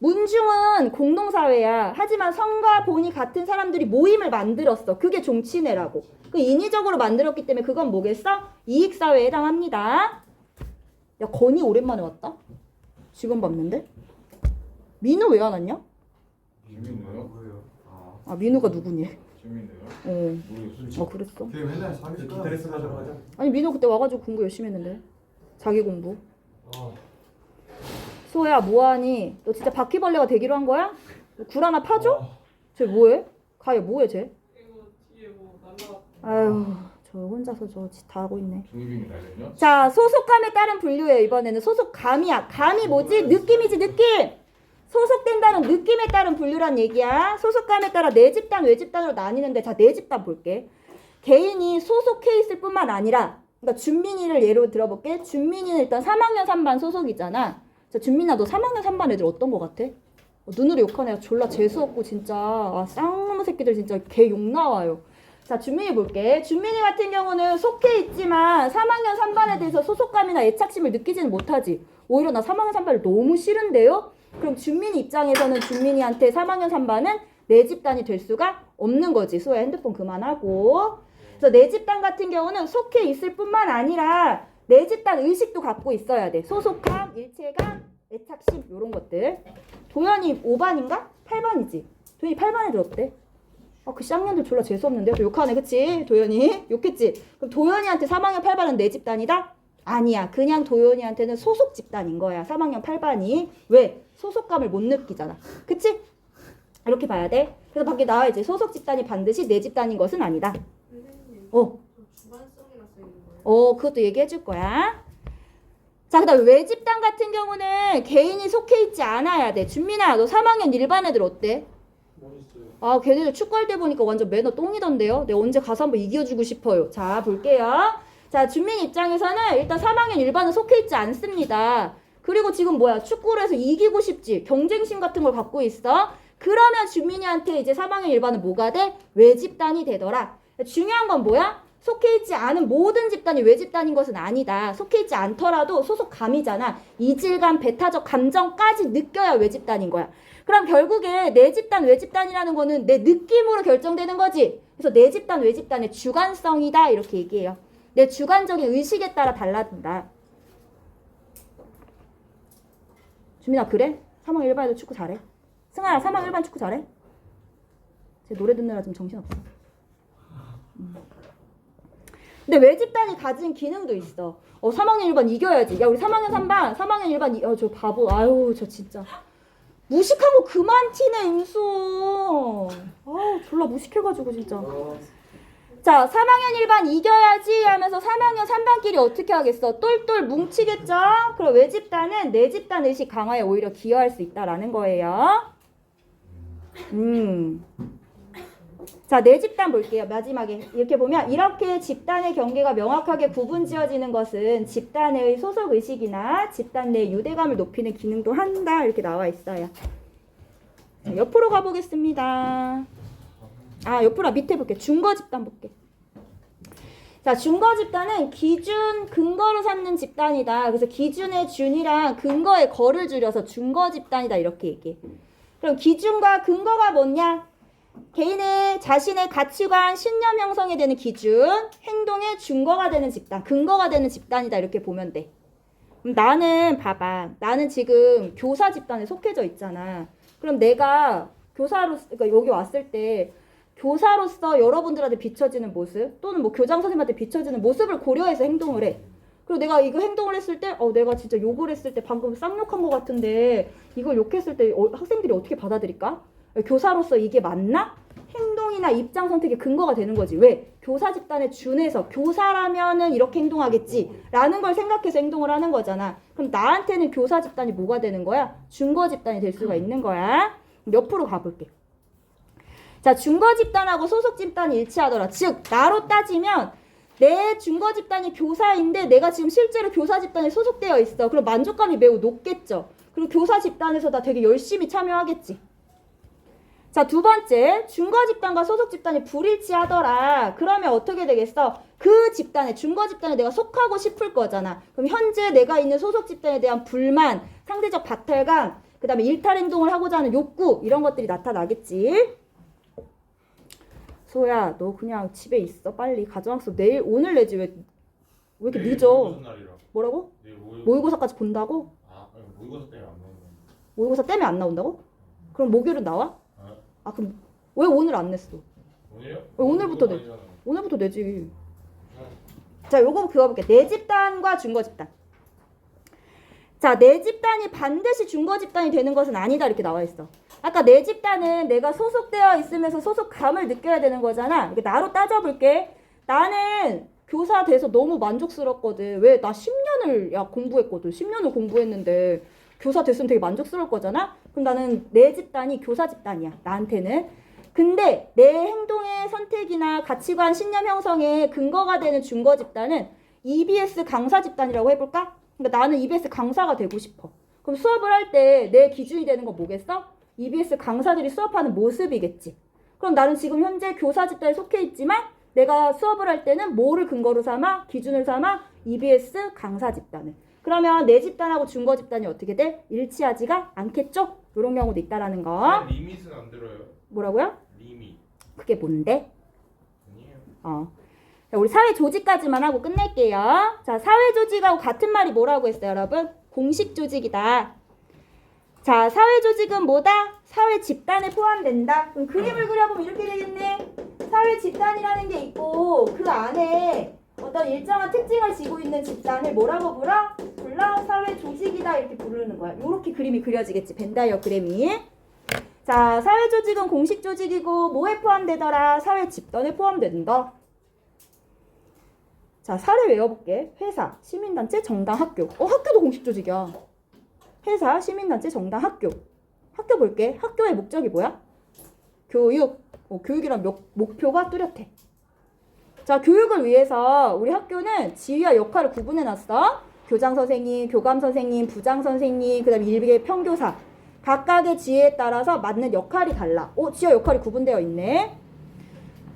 문중은 공동사회야. 하지만 성과 본이 같은 사람들이 모임을 만들었어. 그게 종친회라고. 그 인위적으로 만들었기 때문에 그건 뭐겠어? 이익사회에 해당합니다. 야, 건이 오랜만에 왔다? 지금 봤는데? 민우 왜 안 왔냐? 재밌네요. 뭐예요? 아, 민우가 누구니? 재밌네요. 어, 그랬어. 걔 맨날 사기 기다렸어 가자. 아니, 민우 그때 와가지고 공부 열심히 했는데. 자기 공부. 수호야, 뭐하니? 너 진짜 바퀴벌레가 되기로 한 거야? 너 굴 하나 파줘? 쟤 뭐해? 가야 뭐해, 쟤? 이거 뒤에 뭐 날라갔다. 아유, 저 혼자서 저 짓 다 하고 있네. 종이빙이 날렸냐? 자, 소속감에 따른 분류예요. 이번에는 소속감이야. 감이 뭐지? 느낌이지, 느낌. 소속된다는 느낌에 따른 분류란 얘기야. 소속감에 따라 내 집단, 외 집단으로 나뉘는데, 자, 내 집단 볼게. 개인이 소속해 있을 뿐만 아니라, 그러니까 준민이를 예로 들어볼게. 준민이는 일단 3학년 3반 소속이잖아. 자, 준민아, 너 3학년 3반 애들 어떤 거 같아? 눈으로 욕한 애가 졸라 재수없고 진짜 쌍놈의 새끼들 진짜 개 욕 나와요. 자, 준민이 볼게. 준민이 같은 경우는 속해 있지만 3학년 3반에 대해서 소속감이나 애착심을 느끼지는 못하지. 오히려 나 3학년 3반을 너무 싫은데요? 그럼 준민이 입장에서는 준민이한테 3학년 3반은 내 집단이 될 수가 없는 거지. 수호야, 핸드폰 그만하고. 그래서 내 집단 같은 경우는 속해 있을 뿐만 아니라 내 집단 의식도 갖고 있어야 돼. 소속감, 일체감, 애착심 이런 것들. 도현이 5반인가? 8반이지. 도현이 8반 애들 어때? 아, 그 쌍년들 졸라 재수없는데? 저 욕하네, 그치? 도현이? 욕했지? 그럼 도현이한테 3학년 8반은 내 집단이다? 아니야. 그냥 도현이한테는 소속 집단인 거야. 3학년 8반이. 왜? 소속감을 못 느끼잖아. 그치? 이렇게 봐야 돼. 그래서 밖에 나와야지. 소속 집단이 반드시 내 집단인 것은 아니다. 선생님, 어. 저 주관성이라 써있는 거예요. 그것도 얘기해 줄 거야. 자, 그 다음에 외집단 같은 경우는 개인이 속해 있지 않아야 돼. 준민아, 너 3학년 일반 애들 어때? 멋있어요. 아, 걔네들 축구할 때 보니까 완전 매너 똥이던데요? 내가 언제 가서 한번 이겨주고 싶어요. 자, 볼게요. 자, 준민 입장에서는 일단 3학년 일반은 속해 있지 않습니다. 그리고 지금 뭐야? 축구를 해서 이기고 싶지. 경쟁심 같은 걸 갖고 있어. 그러면 준민이한테 이제 3학년 일반은 뭐가 돼? 외집단이 되더라. 중요한 건 뭐야? 속해 있지 않은 모든 집단이 외집단인 것은 아니다. 속해 있지 않더라도 소속감이잖아. 이질감, 배타적 감정까지 느껴야 외집단인 거야. 그럼 결국에 내 집단, 외집단이라는 거는 내 느낌으로 결정되는 거지. 그래서 내 집단, 외집단의 주관성이다 이렇게 얘기해요. 내 주관적인 의식에 따라 달라진다. 주민아, 그래? 3학 1반에도 축구 잘해? 승아야, 3학 1반 축구 잘해? 제 노래 듣느라 좀 정신없어. 근데 외집단이 가진 기능도 있어. 3학년 1반 이겨야지. 야, 우리 3학년 3반, 3학년 1반, 저 바보. 아유, 저 진짜. 무식한 거 그만 티네, 임수. 아우, 졸라 무식해가지고, 진짜. 자, 3학년 1반 이겨야지 하면서 3학년 3반끼리 어떻게 하겠어? 똘똘 뭉치겠죠? 그럼 외집단은 내 집단 의식 강화에 오히려 기여할 수 있다라는 거예요. 자, 내 집단 볼게요. 마지막에 이렇게 보면 이렇게 집단의 경계가 명확하게 구분 지어지는 것은 집단의 소속 의식이나 집단 내 유대감을 높이는 기능도 한다 이렇게 나와 있어요. 자, 옆으로 가보겠습니다. 옆으로 밑에 볼게. 준거 집단 볼게. 자, 준거 집단은 기준 근거로 삼는 집단이다. 그래서 기준의 준이랑 근거의 거를 줄여서 준거 집단이다 이렇게 얘기해. 그럼 기준과 근거가 뭐냐? 개인의 자신의 가치관, 신념 형성에 되는 기준, 행동의 준거가 되는 집단, 근거가 되는 집단이다 이렇게 보면 돼. 그럼 나는 봐봐. 나는 지금 교사 집단에 속해져 있잖아. 그럼 내가 교사로 그러니까 여기 왔을 때 교사로서 여러분들한테 비춰지는 모습 또는 뭐 교장 선생님한테 비춰지는 모습을 고려해서 행동을 해. 그리고 내가 이거 행동을 했을 때 내가 진짜 욕을 했을 때 방금 쌍욕한 것 같은데 이걸 욕했을 때 학생들이 어떻게 받아들일까? 교사로서 이게 맞나? 행동이나 입장 선택의 근거가 되는 거지. 왜? 교사 집단에 준해서 교사라면은 이렇게 행동하겠지 라는 걸 생각해서 행동을 하는 거잖아. 그럼 나한테는 교사 집단이 뭐가 되는 거야? 준거 집단이 될 수가 있는 거야. 옆으로 가볼게. 자, 준거 집단하고 소속 집단이 일치하더라. 즉 나로 따지면 내 준거 집단이 교사인데 내가 지금 실제로 교사 집단에 소속되어 있어. 그럼 만족감이 매우 높겠죠. 그리고 교사 집단에서 나 되게 열심히 참여하겠지. 자, 두 번째, 준거 집단과 소속 집단이 불일치하더라. 그러면 어떻게 되겠어? 그 집단에, 준거 집단에 내가 속하고 싶을 거잖아. 그럼 현재 내가 있는 소속 집단에 대한 불만, 상대적 박탈감, 그 다음에 일탈 행동을 하고자 하는 욕구, 이런 것들이 나타나겠지. 소야, 너 그냥 집에 있어. 빨리 가정학습 내일, 오늘 내지. 왜 이렇게 늦어? 무슨 날이라? 뭐라고? 내일 모의고사까지 본다고? 모의고사 때문에 안 나오는 거야. 모의고사 때문에 안 나온다고? 그럼 목요일은 나와? 그럼 왜 오늘 안 냈어? 오늘요? 왜 오늘부터 내? 오늘부터 내지. 자, 요거 그어볼게. 내 집단과 준거 집단. 자, 내 집단이 반드시 준거 집단이 되는 것은 아니다 이렇게 나와 있어. 아까 내 집단은 내가 소속되어 있으면서 소속감을 느껴야 되는 거잖아. 이렇게 나로 따져볼게. 나는 교사 돼서 너무 만족스럽거든. 왜? 나 10년을 공부했거든. 10년을 공부했는데 교사 됐으면 되게 만족스러울 거잖아? 그럼 나는 내 집단이 교사 집단이야. 나한테는. 근데 내 행동의 선택이나 가치관, 신념 형성에 근거가 되는 준거 집단은 EBS 강사 집단이라고 해볼까? 그러니까 나는 EBS 강사가 되고 싶어. 그럼 수업을 할 때 내 기준이 되는 건 뭐겠어? EBS 강사들이 수업하는 모습이겠지. 그럼 나는 지금 현재 교사 집단에 속해 있지만 내가 수업을 할 때는 뭐를 근거로 삼아? 기준을 삼아? EBS 강사 집단을. 그러면 내 집단하고 준거 집단이 어떻게 돼? 일치하지가 않겠죠? 이런 경우도 있다라는 거. 리밋은 안 들어요. 뭐라고요? 리밋. 그게 뭔데? 아니에요. 자, 우리 사회 조직까지만 하고 끝낼게요. 자, 사회 조직하고 같은 말이 뭐라고 했어요, 여러분? 공식 조직이다. 자, 사회 조직은 뭐다? 사회 집단에 포함된다. 그럼 그림을 그려보면 이렇게 되겠네. 사회 집단이라는 게 있고 그 안에 어떤 일정한 특징을 지고 있는 집단을 뭐라고 불러? 사회 조직이다 이렇게 부르는 거야. 이렇게 그림이 그려지겠지. 벤다이어그램이. 자, 사회 조직은 공식 조직이고 뭐에 포함되더라? 사회 집단에 포함된다. 자, 사례 외워볼게. 회사, 시민단체, 정당, 학교. 학교도 공식 조직이야. 회사, 시민단체, 정당, 학교. 학교 볼게. 학교의 목적이 뭐야? 교육. 교육이란 목표가 뚜렷해. 자, 교육을 위해서 우리 학교는 지위와 역할을 구분해놨어. 교장 선생님, 교감 선생님, 부장 선생님, 그 다음에 일개 평교사. 각각의 지위에 따라서 맞는 역할이 달라. 지위와 역할이 구분되어 있네.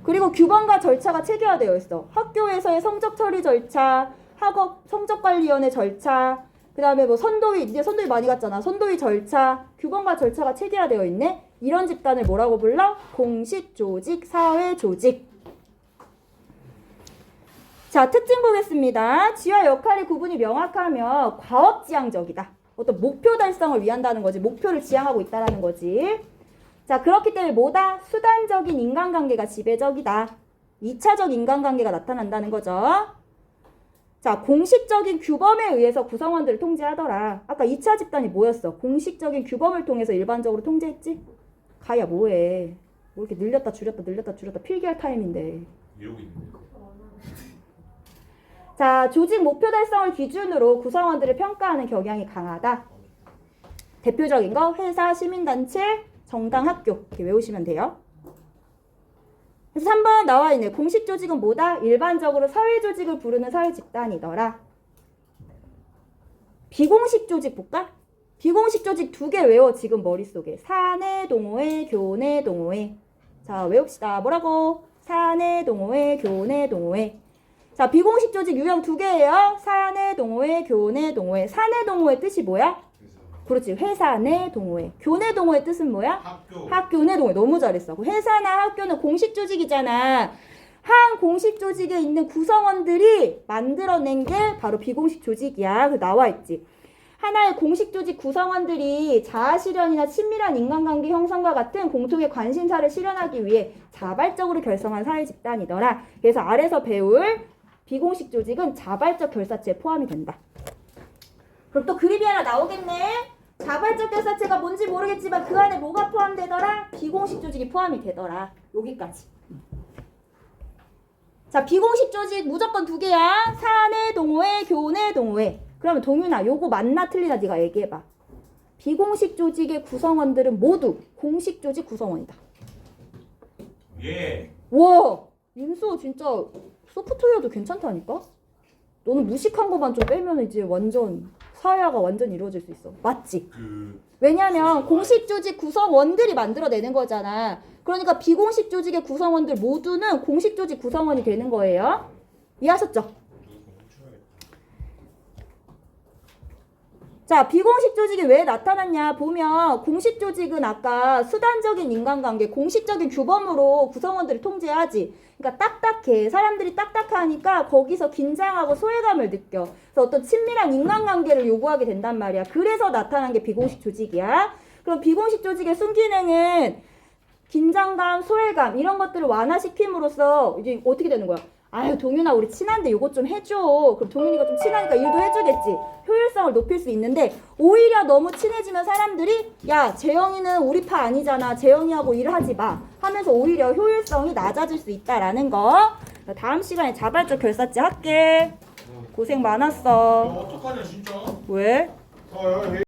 그리고 규범과 절차가 체계화되어 있어. 학교에서의 성적 처리 절차, 학업 성적관리위원회 절차, 그 다음에 뭐 선도위, 이제 선도위 많이 갔잖아. 선도위 절차, 규범과 절차가 체계화되어 있네. 이런 집단을 뭐라고 불러? 공식 조직, 사회 조직. 자, 특징 보겠습니다. 지위와 역할의 구분이 명확하며 과업지향적이다. 어떤 목표 달성을 위한다는 거지. 목표를 지향하고 있다는 거지. 자, 그렇기 때문에 뭐다? 수단적인 인간관계가 지배적이다. 2차적 인간관계가 나타난다는 거죠. 자, 공식적인 규범에 의해서 구성원들을 통제하더라. 아까 2차 집단이 뭐였어? 공식적인 규범을 통해서 일반적으로 통제했지? 가야 뭐해. 뭐 이렇게 늘렸다 줄였다 필기할 타임인데. 이러고 있는데. 자, 조직 목표 달성을 기준으로 구성원들을 평가하는 경향이 강하다. 대표적인 거 회사, 시민단체, 정당, 학교 이렇게 외우시면 돼요. 그래서 3번 나와 있네. 공식 조직은 뭐다? 일반적으로 사회 조직을 부르는 사회 집단이더라. 비공식 조직 볼까? 비공식 조직 2개 외워 지금 머릿속에. 사내 동호회, 교내 동호회. 자, 외웁시다. 뭐라고? 사내 동호회, 교내 동호회. 자, 비공식 조직 유형 2개예요. 사내 동호회, 교내 동호회. 사내 동호회 뜻이 뭐야? 그렇지. 회사 내 동호회. 교내 동호회 뜻은 뭐야? 학교 내 동호회. 너무 잘했어. 회사나 학교는 공식 조직이잖아. 한 공식 조직에 있는 구성원들이 만들어낸 게 바로 비공식 조직이야. 그 나와 있지. 하나의 공식 조직 구성원들이 자아 실현이나 친밀한 인간관계 형성과 같은 공통의 관심사를 실현하기 위해 자발적으로 결성한 사회 집단이더라. 그래서 아래서 배울 비공식 조직은 자발적 결사체에 포함이 된다. 그럼 또 그림이 하나 나오겠네. 자발적 결사체가 뭔지 모르겠지만 그 안에 뭐가 포함되더라? 비공식 조직이 포함이 되더라. 여기까지. 자, 비공식 조직 무조건 두 개야. 사내 동호회, 교내 동호회. 그러면 동윤아, 요거 맞나 틀리나 네가 얘기해봐. 비공식 조직의 구성원들은 모두 공식 조직 구성원이다. 예. 와, 임수 진짜 소프트웨어도 괜찮다니까? 너는 무식한 것만 좀 빼면 이제 완전 사회화가 완전 이루어질 수 있어. 맞지? 왜냐면 공식 조직 구성원들이 만들어내는 거잖아. 그러니까 비공식 조직의 구성원들 모두는 공식 조직 구성원이 되는 거예요. 이해하셨죠? 자, 비공식 조직이 왜 나타났냐 보면 공식 조직은 아까 수단적인 인간관계, 공식적인 규범으로 구성원들을 통제하지. 그러니까 딱딱해. 사람들이 딱딱하니까 거기서 긴장하고 소외감을 느껴. 그래서 어떤 친밀한 인간관계를 요구하게 된단 말이야. 그래서 나타난 게 비공식 조직이야. 그럼 비공식 조직의 순기능은 긴장감, 소외감 이런 것들을 완화시킴으로써 이제 어떻게 되는 거야? 아유 동윤아 우리 친한데 요것 좀 해줘. 그럼 동윤이가 좀 친하니까 일도 해주겠지. 효율성을 높일 수 있는데 오히려 너무 친해지면 사람들이 야 재영이는 우리 파 아니잖아. 재영이하고 일을 하지 마 하면서 오히려 효율성이 낮아질 수 있다라는 거. 다음 시간에 자발적 결사체 할게. 고생 많았어. 어떡하냐 진짜. 왜? 야,